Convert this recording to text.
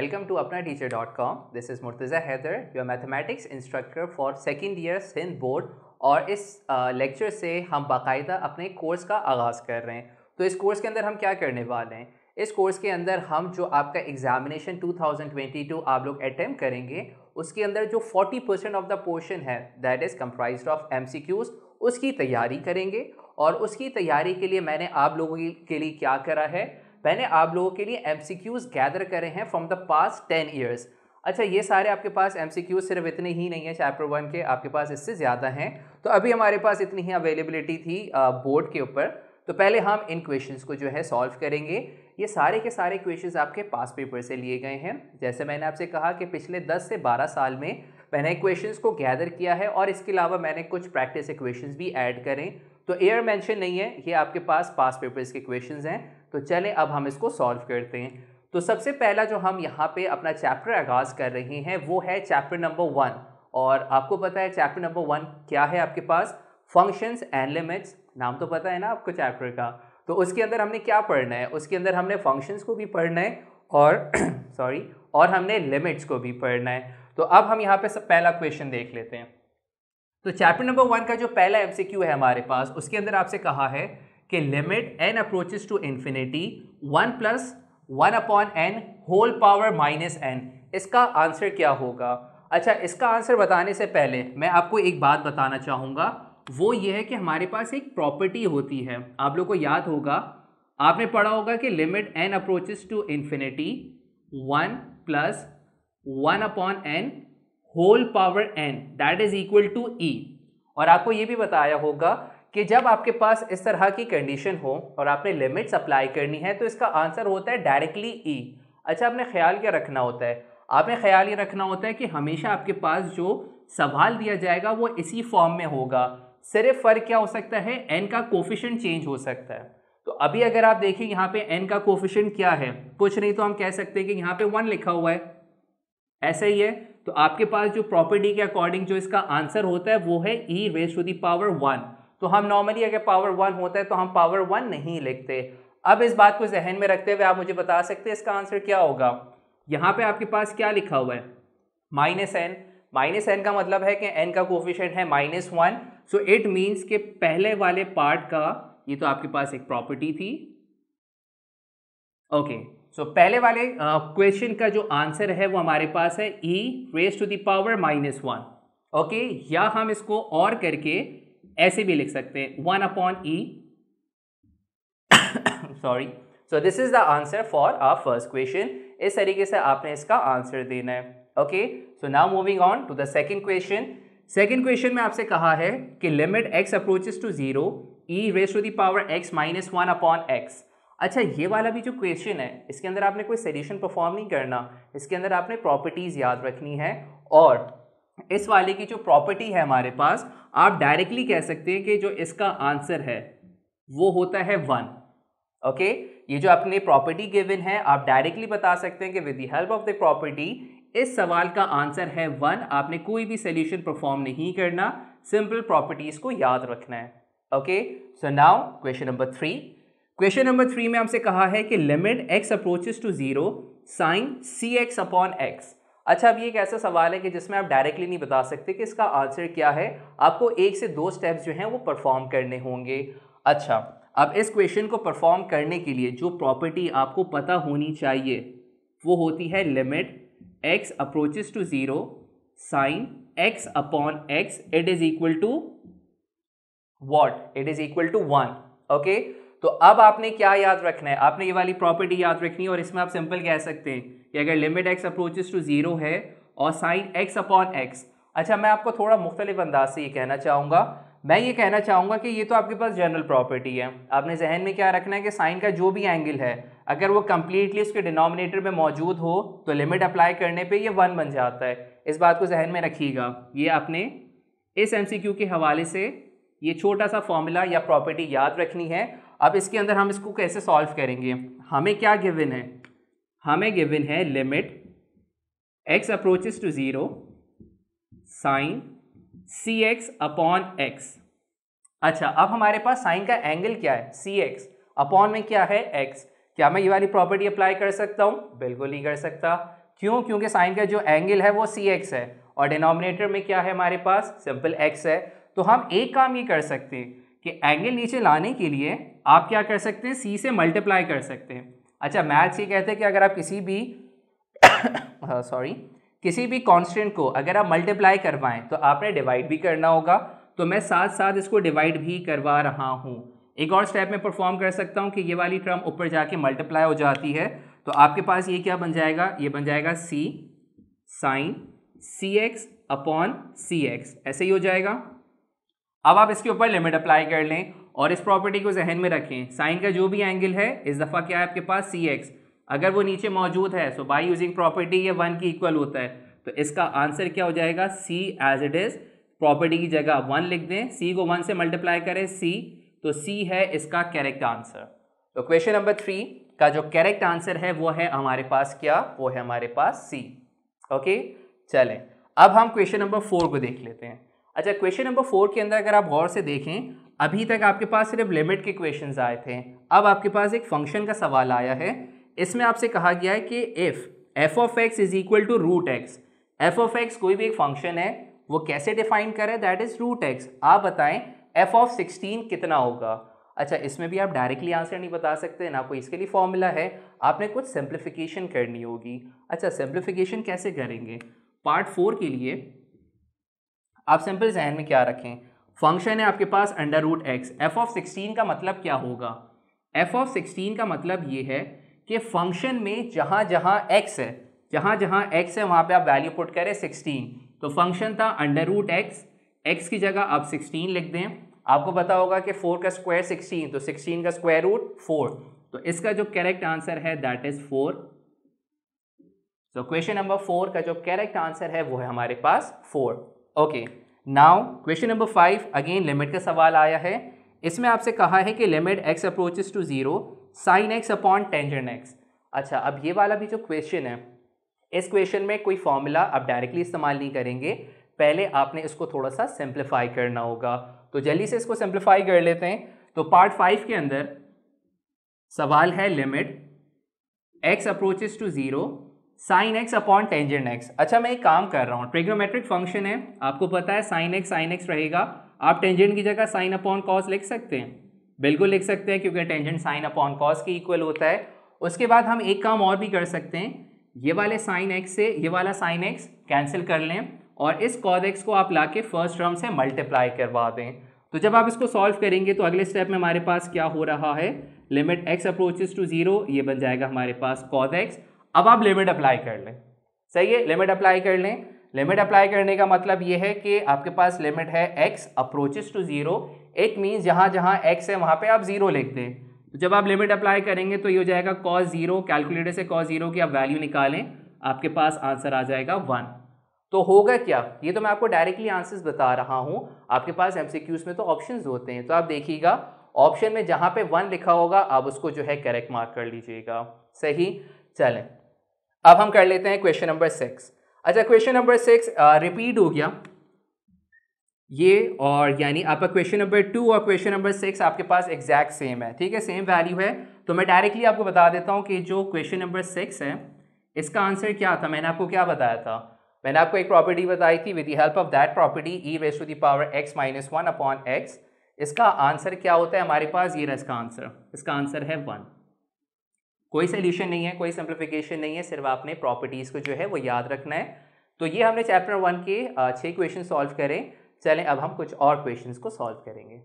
welcome to apnateacher.com. This is Murtaza Haider, your mathematics instructor for second year Sindh board. और इस lecture से हम बाकायदा अपने कोर्स का आगाज़ कर रहे हैं। तो इस कोर्स के अंदर हम क्या करने वाले हैं? इस कोर्स के अंदर हम जो आपका एग्जामिनेशन 2022 आप लोग अटैम्प्ट करेंगे, उसके अंदर जो 40% ऑफ द पोर्शन है that is comprised of MCQs, उसकी तैयारी करेंगे। और उसकी तैयारी के लिए मैंने आप लोगों के लिए क्या करा है, मैंने आप लोगों के लिए MCQs गैदर करे हैं फ्रॉम द पास्ट 10 ईयर्स। अच्छा, ये सारे आपके पास MCQs सिर्फ इतने ही नहीं है चैप्टर 1 के, आपके पास इससे ज़्यादा हैं। तो अभी हमारे पास इतनी ही अवेलेबिलिटी थी बोर्ड के ऊपर। तो पहले हम इन क्वेश्चंस को जो है सॉल्व करेंगे। ये सारे के सारे क्वेश्चंस आपके पास पेपर से लिए गए हैं। जैसे मैंने आपसे कहा कि पिछले 10 से 12 साल में मैंने क्वेश्चंस को गैदर किया है और इसके अलावा मैंने कुछ प्रैक्टिस इक्वेशंस भी ऐड करें। तो एयर मेंशन नहीं है, ये आपके पास पास पेपर्स के क्वेश्चंस हैं। तो चलें अब हम इसको सॉल्व करते हैं। तो सबसे पहला जो हम यहाँ पे अपना चैप्टर आगाज़ कर रहे हैं वो है चैप्टर नंबर 1। और आपको पता है चैप्टर नंबर 1 क्या है आपके पास? Functions and limits. नाम तो पता है ना आपको चैप्टर का। तो उसके अंदर हमने क्या पढ़ना है? उसके अंदर हमने फंक्शंस को भी पढ़ना है और और हमने लिमिट्स को भी पढ़ना है। तो अब हम यहाँ पे सब पहला क्वेश्चन देख लेते हैं। तो चैप्टर नंबर 1 का जो पहला MCQ है हमारे पास, उसके अंदर आपसे कहा है कि limit n approaches to infinity 1 + 1/n whole power -n, इसका आंसर क्या होगा? अच्छा, इसका आंसर बताने से पहले मैं आपको एक बात बताना चाहूँगा। वो ये है कि हमारे पास एक प्रॉपर्टी होती है, आप लोग को याद होगा, आपने पढ़ा होगा कि limit n approaches to infinity 1 + 1/n whole power n that is equal to e। और आपको ये भी बताया होगा कि जब आपके पास इस तरह की कंडीशन हो और आपने लिमिट्स अप्लाई करनी है तो इसका आंसर होता है डायरेक्टली e। अच्छा, आपने ख्याल क्या रखना होता है? आपने ख्याल ये रखना होता है कि हमेशा आपके पास जो सवाल दिया जाएगा वो इसी फॉर्म में होगा। सिर्फ फ़र्क क्या हो सकता है? n का कोफिशिएंट चेंज हो सकता है। तो अभी अगर आप देखें यहाँ पे n का कोफिशिएंट क्या है, कुछ नहीं तो हम कह सकते हैं कि यहाँ पे 1 लिखा हुआ है, ऐसा ही है। तो आपके पास जो प्रॉपर्टी के अकॉर्डिंग जो इसका आंसर होता है वो है e⁻1। तो हम नॉर्मली अगर पावर 1 होता है तो हम पावर 1 नहीं लिखते। अब इस बात को जहन में रखते हुए आप मुझे बता सकते हैं इसका आंसर क्या होगा? यहाँ पे आपके पास क्या लिखा हुआ है? -n। -n का मतलब है कि n का कोफिशिएंट है -1। सो इट मीन्स कि पहले वाले पार्ट का, ये तो आपके पास एक प्रॉपर्टी थी। ओके, सो पहले वाले क्वेश्चन का जो आंसर है वो हमारे पास है e⁻⁻1। ओके, या हम इसको और करके ऐसे भी लिख सकते हैं 1/e। Sorry, so this is the answer for our first question. इस तरीके से आपने इसका आंसर देना है। Okay, so now moving on to the second question. Second question में आपसे कहा है कि limit x approaches to 0 e⁻x - 1/x। अच्छा, ये वाला भी जो क्वेश्चन है इसके अंदर आपने कोई सॉल्यूशन परफॉर्म नहीं करना, इसके अंदर आपने प्रॉपर्टीज याद रखनी है। और इस वाले की जो प्रॉपर्टी है हमारे पास, आप डायरेक्टली कह सकते हैं कि जो इसका आंसर है वो होता है 1। ओके, ये जो अपने प्रॉपर्टी गिवन है आप डायरेक्टली बता सकते हैं कि with the help of the property इस सवाल का आंसर है 1। आपने कोई भी सॉल्यूशन परफॉर्म नहीं करना, सिंपल प्रॉपर्टीज को याद रखना है। Okay, so now question number 3। Question number 3 में हमसे कहा है कि limit x approaches to 0 sin cx/x। अच्छा, अब ये एक ऐसा सवाल है कि जिसमें आप डायरेक्टली नहीं बता सकते कि इसका आंसर क्या है, आपको 1 से 2 स्टेप्स जो हैं वो परफॉर्म करने होंगे। अच्छा, अब इस क्वेश्चन को परफॉर्म करने के लिए जो प्रॉपर्टी आपको पता होनी चाहिए वो होती है limit x approaches to 0 sin x/x it is equal to what? It is equal to 1। Okay, तो अब आपने क्या याद रखना है? आपने ये वाली प्रॉपर्टी याद रखनी है और इसमें आप सिंपल कह सकते हैं कि अगर लिमिट x अप्रोचेस टू 0 है और साइन x/x। अच्छा, मैं आपको थोड़ा मुख्तलिफ अंदाज से ये कहना चाहूँगा। मैं ये कहना चाहूँगा कि ये तो आपके पास जनरल प्रॉपर्टी है, आपने जहन में क्या रखना है कि साइन का जो भी एंगल है अगर वो कंप्लीटली उसके डिनोमिनेटर में मौजूद हो तो लिमिट अप्लाई करने पे ये 1 बन जाता है। इस बात को जहन में रखिएगा। ये आपने इस MCQ के हवाले से ये छोटा सा फॉर्मूला या प्रॉपर्टी याद रखनी है। अब इसके अंदर हम इसको कैसे सॉल्व करेंगे? हमें क्या गिवन है? हमें गिवन है limit x approaches to 0 sine cx/x। अच्छा, अब हमारे पास साइन का एंगल क्या है? cx, अपॉन में क्या है x। क्या मैं ये वाली प्रॉपर्टी अप्लाई कर सकता हूँ? बिल्कुल नहीं कर सकता। क्यों? क्योंकि साइन का जो एंगल है वो CX है और डिनोमिनेटर में क्या है हमारे पास, सिंपल x है। तो हम एक काम ये कर सकते हैं कि एंगल नीचे लाने के लिए आप क्या कर सकते हैं, c से मल्टीप्लाई कर सकते हैं। अच्छा, मैथ्स ये कहते हैं कि अगर आप किसी भी किसी भी कांस्टेंट को अगर आप मल्टीप्लाई करवाएं तो आपने डिवाइड भी करना होगा। तो मैं साथ साथ इसको डिवाइड भी करवा रहा हूँ। एक और स्टेप में परफॉर्म कर सकता हूँ कि ये वाली टर्म ऊपर जाके मल्टीप्लाई हो जाती है, तो आपके पास ये क्या बन जाएगा, ये बन जाएगा c sine CX upon CX, ऐसे ही हो जाएगा। अब आप इसके ऊपर लिमिट अप्लाई कर लें और इस प्रॉपर्टी को जहन में रखें, साइन का जो भी एंगल है इस दफ़ा क्या है आपके पास CX, अगर वो नीचे मौजूद है सो बाय यूजिंग प्रॉपर्टी ये 1 की इक्वल होता है। तो इसका आंसर क्या हो जाएगा, c as it is, property की जगह 1 लिख दें, c को 1 से मल्टीप्लाई करें c, तो c है इसका करेक्ट आंसर। तो क्वेश्चन नंबर 3 का जो करेक्ट आंसर है वो है हमारे पास क्या, वो है हमारे पास c। ओके, चलें अब हम क्वेश्चन नंबर 4 को देख लेते हैं। अच्छा, क्वेश्चन नंबर 4 के अंदर अगर आप गौर से देखें, अभी तक आपके पास सिर्फ लिमिट के क्वेश्चंस आए थे, अब आपके पास एक फंक्शन का सवाल आया है। इसमें आपसे कहा गया है कि if f of x is equal to root x, F of x कोई भी एक फंक्शन है, वो कैसे डिफाइन करें, दैट इज रूट एक्स। आप बताएं f ऑफ 16 कितना होगा। अच्छा, इसमें भी आप डायरेक्टली आंसर नहीं बता सकते, ना कोई इसके लिए फॉर्मूला है, आपने कुछ सिंप्लीफिकेशन करनी होगी। अच्छा, सिंप्लीफिकेशन कैसे करेंगे, पार्ट 4 के लिए आप सिंपल जहन में क्या रखें, फंक्शन है आपके पास under root x, F of 16 का मतलब क्या होगा, एफ ऑफ 16 का मतलब ये है कि फंक्शन में जहाँ जहाँ x है, जहाँ जहाँ x है वहाँ पे आप वैल्यू पुट करें 16। तो फंक्शन था अंडर रूट एक्स, एक्स की जगह आप 16 लिख दें। आपको पता होगा कि 4 का स्क्वायर 16, तो 16 का स्क्वायर रूट 4, तो इसका जो करेक्ट आंसर है दैट इज 4। तो क्वेश्चन नंबर 4 का जो करेक्ट आंसर है वो है हमारे पास 4। Okay, now question number 5, again limit का सवाल आया है। इसमें आपसे कहा है कि limit x approaches to 0 sine x upon tangent x। अच्छा, अब ये वाला भी जो क्वेश्चन है, इस क्वेश्चन में कोई फॉर्मूला आप डायरेक्टली इस्तेमाल नहीं करेंगे, पहले आपने इसको थोड़ा सा सिंप्लीफाई करना होगा। तो जल्दी से इसको सिंप्लीफाई कर लेते हैं। तो पार्ट 5 के अंदर सवाल है limit x approaches to 0 sine x upon tangent x। अच्छा, मैं एक काम कर रहा हूँ, ट्रिग्नोमेट्रिक फंक्शन है, आपको पता है साइन x रहेगा, आप टेंजेंट की जगह साइन अपॉन कॉस लिख सकते हैं, बिल्कुल लिख सकते हैं, क्योंकि टेंजेंट साइन अपॉन कॉस के इक्वल होता है। उसके बाद हम एक काम और भी कर सकते हैं, ये वाले साइन x से ये वाला साइन x कैंसिल कर लें और इस कॉस x को आप लाके फर्स्ट टर्म से मल्टीप्लाई करवा दें। तो जब आप इसको सॉल्व करेंगे तो अगले स्टेप में हमारे पास क्या हो रहा है, लिमिट x अप्रोचेस टू 0, ये बन जाएगा हमारे पास cos x। अब आप लिमिट अप्लाई कर लें, सही है, लिमिट अप्लाई कर लें। लिमिट अप्लाई करने का मतलब ये है कि आपके पास लिमिट है x approaches to 0, it means जहाँ जहाँ x है वहाँ पे आप 0 लिख दें। तो जब आप लिमिट अप्लाई करेंगे तो ये हो जाएगा cos 0, कैलकुलेटर से cos 0 की आप वैल्यू निकालें, आपके पास आंसर आ जाएगा 1। तो होगा क्या, ये तो मैं आपको डायरेक्टली आंसर्स बता रहा हूँ, आपके पास MCQs में तो ऑप्शंस होते हैं, तो आप देखिएगा ऑप्शन में जहाँ पे 1 लिखा होगा आप उसको जो है करेक्ट मार्क कर लीजिएगा। सही, चलें अब हम कर लेते हैं क्वेश्चन नंबर 6। अच्छा, क्वेश्चन नंबर 6 रिपीट हो गया ये, और यानी आपका क्वेश्चन नंबर 2 और क्वेश्चन नंबर 6 आपके पास एग्जैक्ट सेम है, ठीक है, सेम वैल्यू है। तो मैं डायरेक्टली आपको बता देता हूँ कि जो क्वेश्चन नंबर 6 है इसका आंसर क्या था। मैंने आपको क्या बताया था, मैंने आपको एक प्रॉपर्टी बताई थी, with the help of that property e raise to the power x minus 1 upon x, इसका आंसर क्या होता है हमारे पास, ये रहा इसका आंसर, इसका आंसर है 1। कोई सोल्यूशन नहीं है, कोई सिंप्लीफिकेशन नहीं है, सिर्फ आपने प्रॉपर्टीज़ को जो है वो याद रखना है। तो ये हमने चैप्टर 1 के 6 क्वेश्चन सॉल्व करें। चलें अब हम कुछ और क्वेश्चंस को सॉल्व करेंगे।